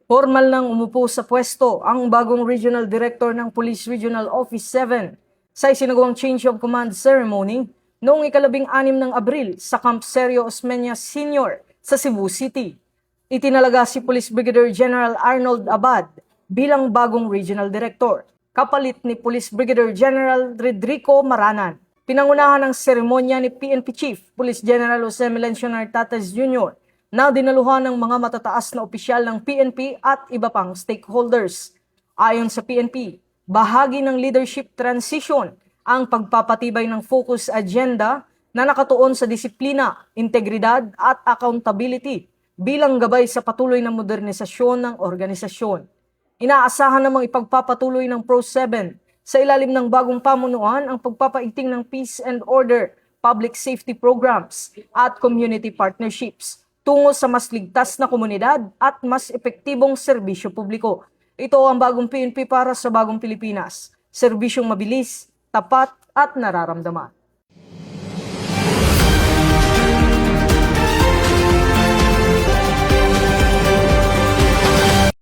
Formal nang umupo sa pwesto ang bagong Regional Director ng Police Regional Office 7 sa isinagawang Change of Command Ceremony noong ika-6 ng Abril sa Camp Sergio Osmeña Sr. sa Cebu City. Itinalaga si Police Brigadier General Arnold Abad bilang bagong Regional Director, kapalit ni Police Brigadier General Rodrigo Maranan. Pinangunahan ng seremonya ni PNP Chief Police General Jose Melencio Nartates Jr. na dinaluhan ng mga matataas na opisyal ng PNP at iba pang stakeholders. Ayon sa PNP, bahagi ng leadership transition ang pagpapatibay ng focus agenda na nakatuon sa disiplina, integridad at accountability bilang gabay sa patuloy na modernisasyon ng organisasyon. Inaasahan namang ipagpapatuloy ng Pro-7 sa ilalim ng bagong pamunuan ang pagpapaigting ng peace and order, public safety programs at community partnerships tungo sa mas ligtas na komunidad at mas epektibong serbisyo publiko. Ito ang bagong PNP para sa bagong Pilipinas. Serbisyong mabilis, tapat at nararamdaman.